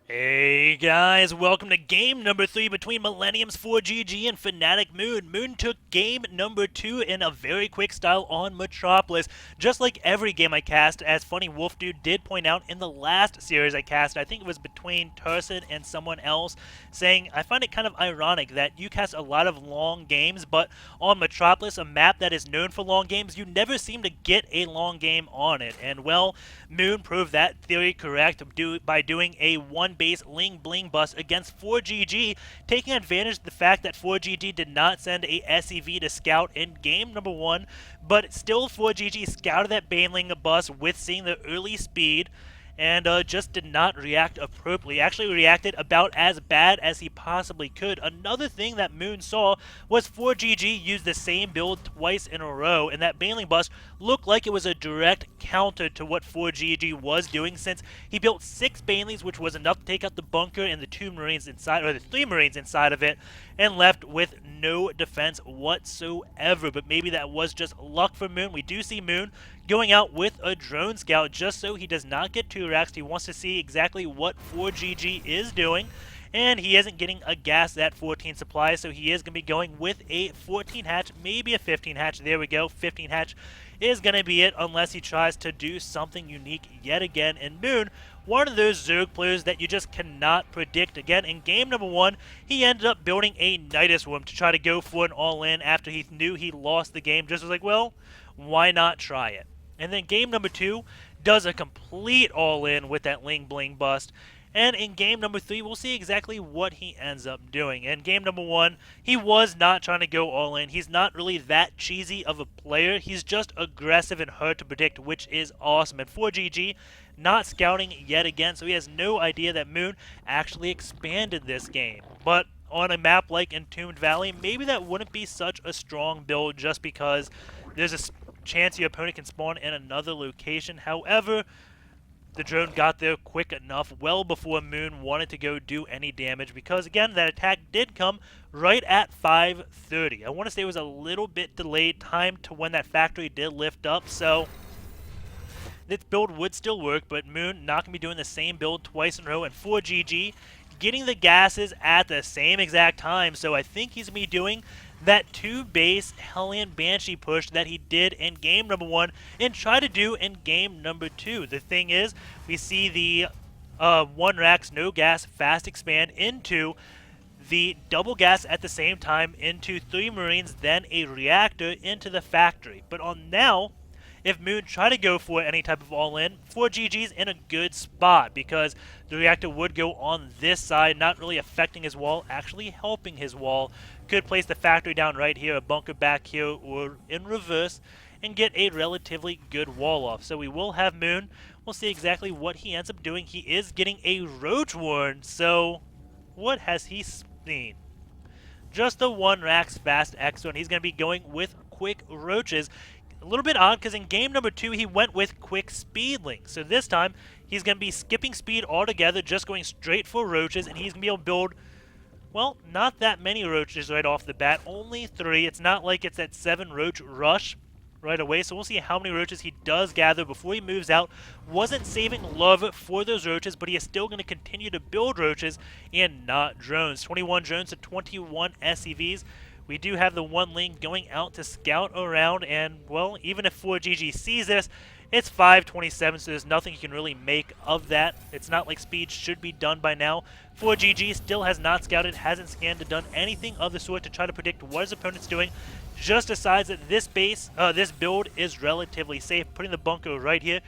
Hey guys, welcome to game number 3 between Mil.ForGG and Fnatic.Moon. Moon took game number 2 in a very quick style on Metropolis, just like every game I cast, as Funny Wolf Dude did point out in the last series I cast. I think it was between Turson and someone else, saying, I find it kind of ironic that you cast a lot of long games, but on Metropolis, a map that is known for long games, you never seem to get a long game on it. And well, Moon proved that theory correct by doing a one base Ling Bling bust against 4GG, taking advantage of the fact that 4GG did not send a SEV to scout in game number 1, but still 4GG scouted that Baneling bust with seeing the early speed and just did not react appropriately. Actually reacted about as bad as he possibly could. Another thing that Moon saw was 4GG use the same build twice in a row, and that Baneling bust looked like it was a direct counter to what 4GG was doing, since he built 6 Banelings, which was enough to take out the bunker and the 2 Marines inside, or the 3 Marines inside of it, and left with no defense whatsoever. But maybe that was just luck for Moon. We do see Moon going out with a drone scout just so he does not get 2 racks. He wants to see exactly what 4GG is doing, and he isn't getting a gas at 14 supply, so he is going to be going with a 14 hatch, maybe a 15 hatch. There we go, 15 hatch is going to be it, unless he tries to do something unique yet again. And Moon, one of those Zerg players that you just cannot predict. Again, in game number 1, he ended up building a Nidus Worm to try to go for an all-in after he knew he lost the game. Just was like, well, why not try it? And then game number 2 does a complete all-in with that Ling Bling bust. And in game number 3, we'll see exactly what he ends up doing. In game number 1, he was not trying to go all in. He's not really that cheesy of a player. He's just aggressive and hard to predict, which is awesome. And 4GG, not scouting yet again, so he has no idea that Moon actually expanded this game. But on a map like Entombed Valley, maybe that wouldn't be such a strong build just because there's a chance your opponent can spawn in another location. However, the drone got there quick enough, well before Moon wanted to go do any damage, because again, that attack did come right at 5:30. I want to say it was a little bit delayed time to when that factory did lift up, so this build would still work, but Moon not going to be doing the same build twice in a row, and 4GG getting the gases at the same exact time, so I think he's going to be doing that 2-base Hellion Banshee push that he did in game number 1 and try to do in game number 2. The thing is, we see the 1 racks, no gas, fast expand into the double gas at the same time into 3 Marines, then a reactor into the factory. But on now, if Moon try to go for any type of all-in, 4GG's in a good spot because the reactor would go on this side, not really affecting his wall, actually helping his wall. Could place the factory down right here, a bunker back here, or in reverse, and get a relatively good wall off. So we will have Moon. We'll see exactly what he ends up doing. He is getting a Roach Warren, so what has he seen? Just the 1 Rax Fast Exo, and he's going to be going with Quick Roaches. A little bit odd because in game number 2 he went with Quick Speedling. So this time he's going to be skipping speed altogether, just going straight for roaches, and he's going to be able to build, well, not that many roaches right off the bat, only 3. It's not like it's that 7 roach rush right away, so we'll see how many roaches he does gather before he moves out. Wasn't saving love for those roaches, but he is still going to continue to build roaches and not drones. 21 drones to 21 SCVs. We do have the 1 Ling going out to scout around, and, well, even if 4GG sees this, it's 5:27, so there's nothing you can really make of that. It's not like speed should be done by now. 4GG still has not scouted, hasn't scanned, or done anything of the sort to try to predict what his opponent's doing. Just decides that this build is relatively safe, putting the bunker right here.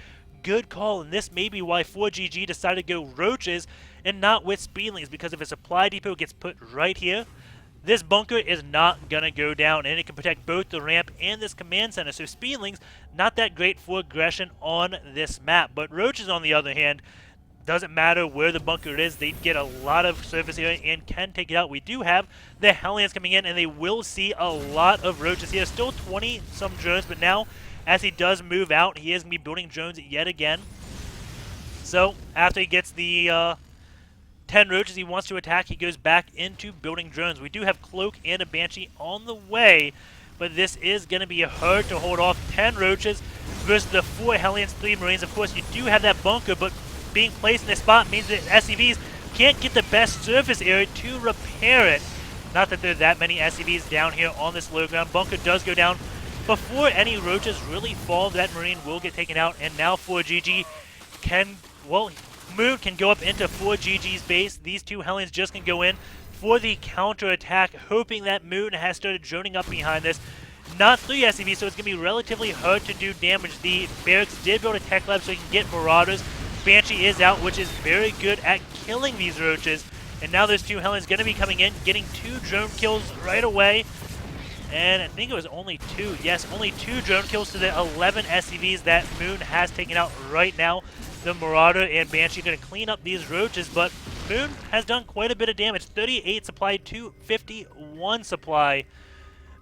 Good call, and this may be why 4GG decided to go roaches and not with speedlings, because if a supply depot gets put right here, this bunker is not going to go down, and it can protect both the ramp and this command center. So Speedlings, not that great for aggression on this map. But Roaches, on the other hand, doesn't matter where the bunker is. They get a lot of surface area and can take it out. We do have the Hellions coming in, and they will see a lot of Roaches here. Still 20-some drones, but now, as he does move out, he is going to be building drones yet again. So, after he gets the 10 roaches he wants to attack, he goes back into building drones. We do have Cloak and a Banshee on the way, but this is going to be hard to hold off. 10 roaches versus the 4 Hellions, 3 Marines. Of course, you do have that bunker, but being placed in this spot means that SCVs can't get the best surface area to repair it. Not that there are that many SCVs down here on this low ground. Bunker does go down before any roaches really fall. That Marine will get taken out, and now 4GG can, well, Moon can go up into 4GG's base. These two Hellions just can go in for the counter attack, hoping that Moon has started droning up behind this. Not 3 SCVs, so it's going to be relatively hard to do damage. The Barracks did build a tech lab so he can get Marauders. Banshee is out, which is very good at killing these roaches. And now those two Hellions going to be coming in, getting 2 drone kills right away. And I think it was only 2. Yes, only 2 drone kills to the 11 SCVs that Moon has taken out right now. The Marauder and Banshee are going to clean up these roaches, but Moon has done quite a bit of damage. 38 supply to 51 supply.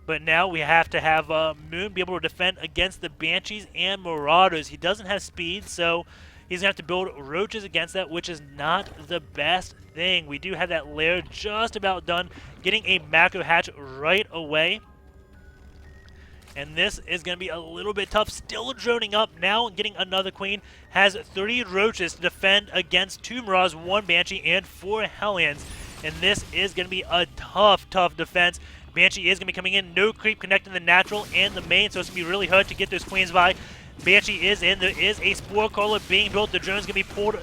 But now we have to have Moon be able to defend against the Banshees and Marauders. He doesn't have speed, so he's going to have to build roaches against that, which is not the best thing. We do have that lair just about done, getting a macro hatch right away. And this is going to be a little bit tough. Still droning up now, getting another Queen. Has 3 roaches to defend against 2 Marauders, 1 Banshee, and 4 Hellions. And this is going to be a tough, tough defense. Banshee is going to be coming in. No creep connecting the natural and the main, so it's going to be really hard to get those Queens by. Banshee is in. There is a Spore Caller being built. The drone's going to be pulled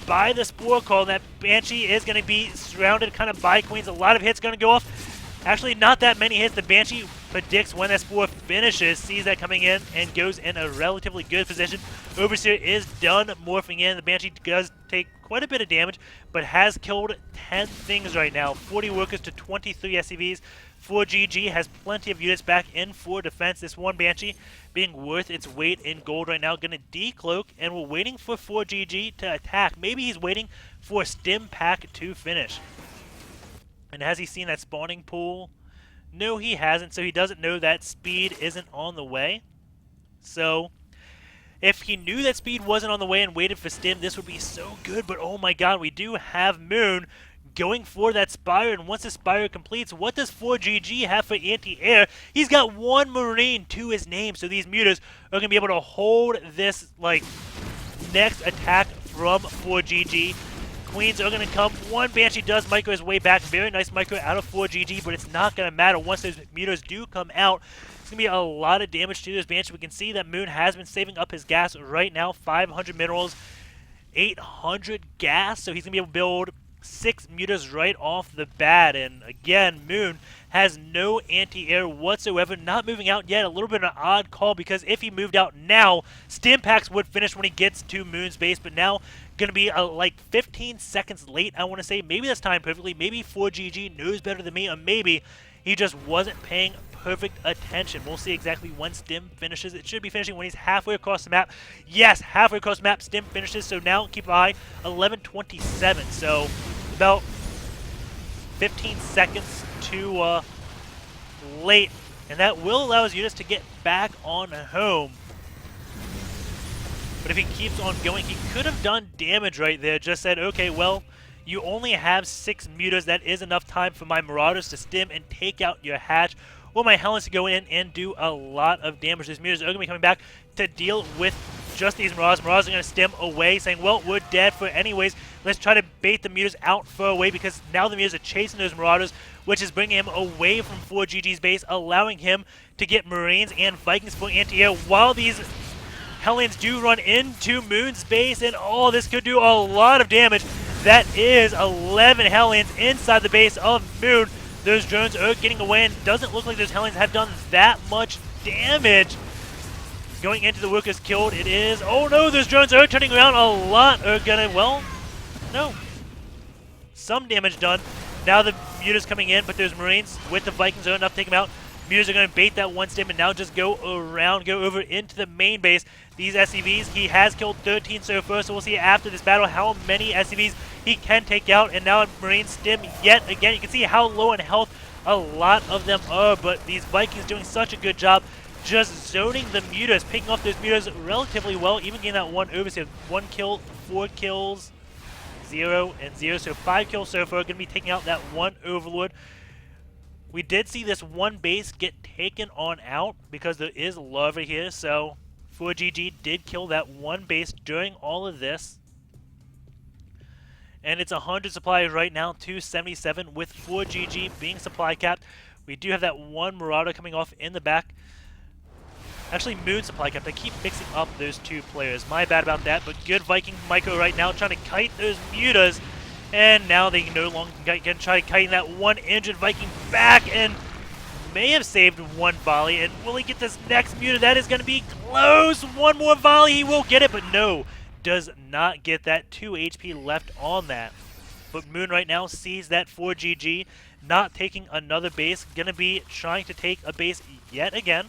by the Spore Caller. That Banshee is going to be surrounded kind of by Queens. A lot of hits going to go off. Actually, not that many hits. The Banshee predicts when that Spore finishes, sees that coming in, and goes in a relatively good position. Overseer is done morphing in. The Banshee does take quite a bit of damage, but has killed 10 things right now. 40 workers to 23 SCVs. 4GG has plenty of units back in for defense. This one Banshee being worth its weight in gold right now. Going to decloak, and we're waiting for 4GG to attack. Maybe he's waiting for Stim Pack to finish. And has he seen that spawning pool? No, he hasn't, so he doesn't know that speed isn't on the way. So if he knew that speed wasn't on the way and waited for Stim, this would be so good. But oh my god, we do have Moon going for that Spire, and once the Spire completes, what does 4GG have for anti-air? He's got 1 Marine to his name, so these mutas are going to be able to hold this, like, next attack from 4GG. Queens are going to come. 1 Banshee does micro his way back. Very nice micro out of 4GG, but it's not going to matter once those mutas do come out. It's going to be a lot of damage to those Banshees. We can see that Moon has been saving up his gas right now. 500 minerals, 800 gas, so he's going to be able to build 6 mutas right off the bat. And again, Moon has no anti-air whatsoever, not moving out yet. A little bit of an odd call, because if he moved out now, Stim Packs would finish when he gets to Moon's base, but now going to be like 15 seconds late, I want to say. Maybe that's timed perfectly. Maybe 4GG knows better than me, or maybe he just wasn't paying perfect attention. We'll see exactly when Stim finishes. It should be finishing when he's halfway across the map. Yes, halfway across the map, Stim finishes. So now keep an eye, 11:27. So about 15 seconds too late. And that will allow his units to get back on home. But if he keeps on going, he could have done damage right there. Just said, okay, well, you only have 6 mutas. That is enough time for my Marauders to stim and take out your hatch, or my Hellions to go in and do a lot of damage. These mutas are going to be coming back to deal with just these Marauders. Marauders are going to stim away, saying, well, we're dead for anyways. Let's try to bait the mutas out for away, because now the mutas are chasing those Marauders, which is bringing him away from 4GG's base, allowing him to get Marines and Vikings for anti-air, while these Hellions do run into Moon's base, and oh, this could do a lot of damage. That is 11 Hellions inside the base of Moon. Those drones are getting away, and doesn't look like those Hellions have done that much damage. Going into the workers killed, it is, oh no, those drones are turning around. A lot are gonna, well, no. Some damage done. Now the mutas coming in, but those Marines with the Vikings are enough to take them out. Mutas are going to bait that one stim and now just go around, go over into the main base. These SCVs, he has killed 13 so far, so we'll see after this battle how many SCVs he can take out. And now Marine stim yet again. You can see how low in health a lot of them are, but these Vikings doing such a good job just zoning the mutas, picking off those mutas relatively well, even getting that one overseer. 1 kill, 4 kills, 0 and 0, so 5 kills so far. Going to be taking out that one Overlord. We did see this one base get taken on out because there is lava here, so 4GG did kill that one base during all of this. And it's 100 supply right now, 277 with 4GG being supply capped. We do have that one Marauder coming off in the back. Actually, Moon supply capped. I keep mixing up those two players. My bad about that, but good Viking Myco right now trying to kite those mutas. And now they no longer can try kiting that one injured Viking back and may have saved one volley. And will he get this next muta? That is going to be close. One more volley, he will get it, but no, does not get that. 2 HP left on that. But Moon right now sees that 4GG not taking another base. Going to be trying to take a base yet again.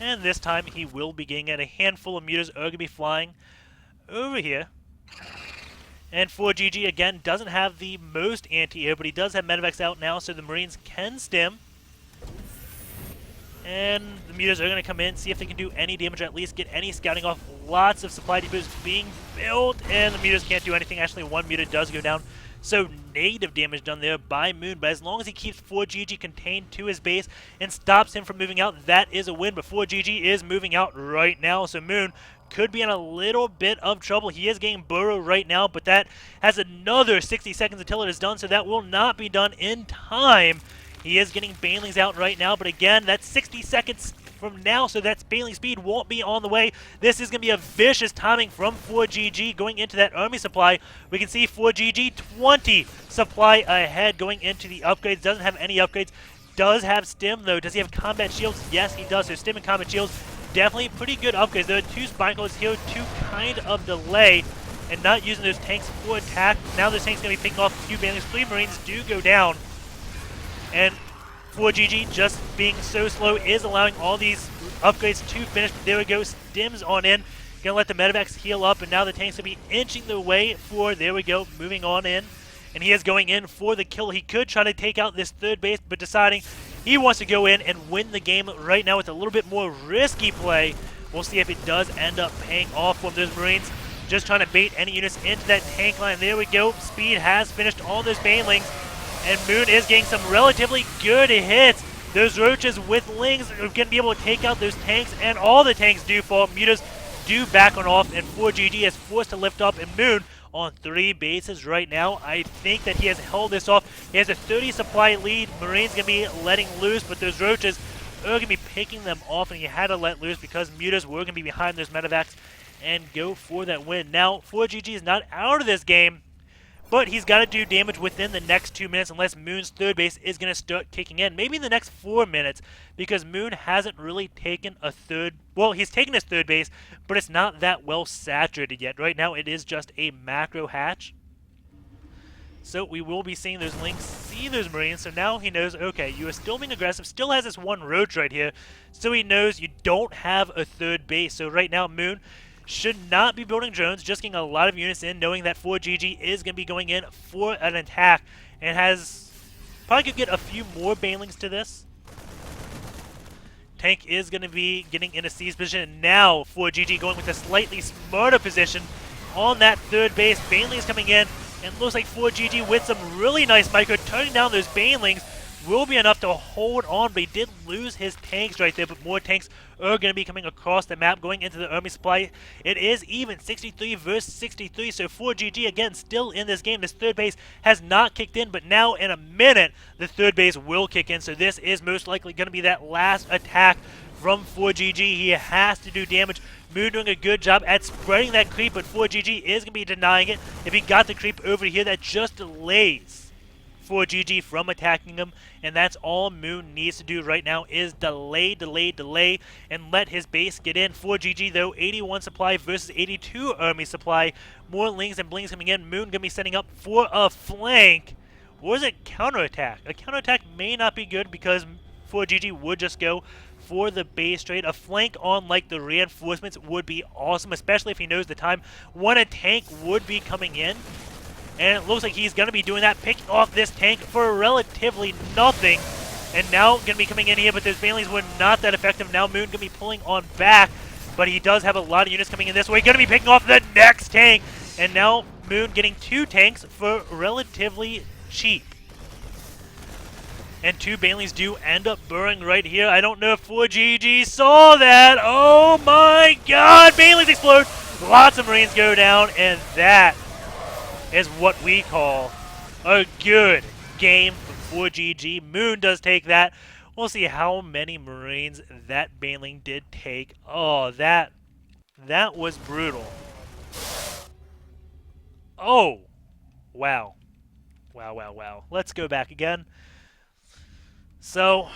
And this time he will be getting it. A handful of mutas are going to be flying over here. And 4GG again doesn't have the most anti-air, but he does have Medivacs out now, so the Marines can stim. And the mutas are going to come in, see if they can do any damage, or at least get any scouting off. Lots of supply depots being built, and the mutas can't do anything. Actually, one muta does go down. So negative damage done there by Moon, but as long as he keeps 4GG contained to his base and stops him from moving out, that is a win. But 4GG is moving out right now, so Moon could be in a little bit of trouble. He is getting Burrow right now, but that has another 60 seconds until it is done, so that will not be done in time. He is getting Banelings out right now, but again, that's 60 seconds from now, so that's Baneling speed won't be on the way. This is going to be a vicious timing from 4GG going into that army supply. We can see 4GG 20 supply ahead going into the upgrades. Doesn't have any upgrades. Does have Stim, though. Does he have combat shields? Yes, he does. So Stim and combat shields, definitely pretty good upgrades. There are 2 Spineclaws here to kind of delay and not using those tanks for attack. Now those tanks going to be picking off a few Banelings. 3 Marines do go down. And 4GG just being so slow is allowing all these upgrades to finish. There we go, Stims on in. Gonna let the Medivacs heal up, and now the tank's gonna be inching the way for, there we go, moving on in. And he is going in for the kill. He could try to take out this third base, but deciding he wants to go in and win the game right now with a little bit more risky play. We'll see if it does end up paying off for those Marines. Just trying to bait any units into that tank line. There we go, Speed has finished all those Banelings. And Moon is getting some relatively good hits. Those roaches with lings are going to be able to take out those tanks, and all the tanks do fall. Mutas do back on off, and 4GG is forced to lift up, and Moon on 3 bases right now. I think that he has held this off. He has a 30 supply lead. Marine's going to be letting loose, but those roaches are going to be picking them off, and he had to let loose because Mutas were going to be behind those Medivacs and go for that win. Now, 4GG is not out of this game, but he's got to do damage within the next 2 minutes unless Moon's third base is going to start kicking in. Maybe in the next 4 minutes, because Moon hasn't really taken a third... Well, he's taken his third base, but it's not that well saturated yet. Right now, it is just a macro hatch. So we will be seeing those links, see those Marines. So now he knows, okay, you are still being aggressive, still has this one roach right here. So he knows you don't have a third base. So right now, Moon should not be building drones, just getting a lot of units in, knowing that 4GG is going to be going in for an attack, and has probably could get a few more Banelings to this. Tank is going to be getting in a seize position, and now 4GG going with a slightly smarter position on that third base. Banelings coming in, and looks like 4GG with some really nice micro, turning down those Banelings will be enough to hold on, but he did lose his tanks right there, but more tanks are going to be coming across the map going into the army supply. It is even 63 versus 63, so 4GG again still in this game. This third base has not kicked in, but now in a minute the third base will kick in, so this is most likely going to be that last attack from 4GG. He has to do damage. Moon doing a good job at spreading that creep, but 4GG is going to be denying it. If he got the creep over here, that just delays 4GG from attacking him, and that's all Moon needs to do right now is delay, and let his base get in. 4GG though, 81 supply versus 82 army supply. More lings and blings coming in. Moon gonna be setting up for a flank. Or is it counterattack? A counterattack may not be good because 4GG would just go for the base trade. A flank on like the reinforcements would be awesome, especially if he knows the time when a tank would be coming in. And it looks like he's going to be doing that, picking off this tank for relatively nothing. And now going to be coming in here, but those Banelings were not that effective. Now Moon going to be pulling on back, but he does have a lot of units coming in this way. Going to be picking off the next tank. And now Moon getting 2 tanks for relatively cheap. And 2 Banelings do end up burrowing right here. I don't know if 4GG saw that. Oh my god! Banelings explode! Lots of Marines go down, and that is what we call a good game for GG. Moon does take that. We'll see how many Marines that Baneling did take. Oh, that was brutal. Oh, wow. Wow, wow, wow. Let's go back again. So,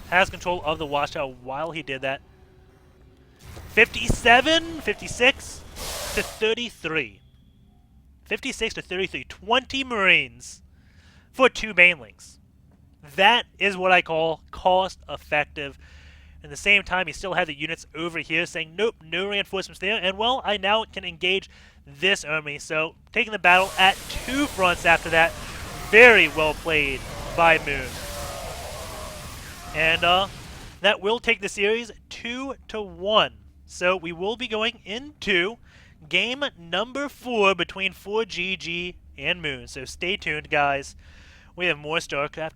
has control of the watchtower while he did that. 57, 56 to 33. 56 to 33. 20 Marines for 2 Banelings. That is what I call cost-effective. At the same time, he still had the units over here saying, nope, no reinforcements there. And, well, I now can engage this army. So, taking the battle at 2 fronts after that. Very well played by Moon. And that will take the series 2-1. So we will be going into game number 4 between 4GG and Moon. So stay tuned, guys. We have more StarCraft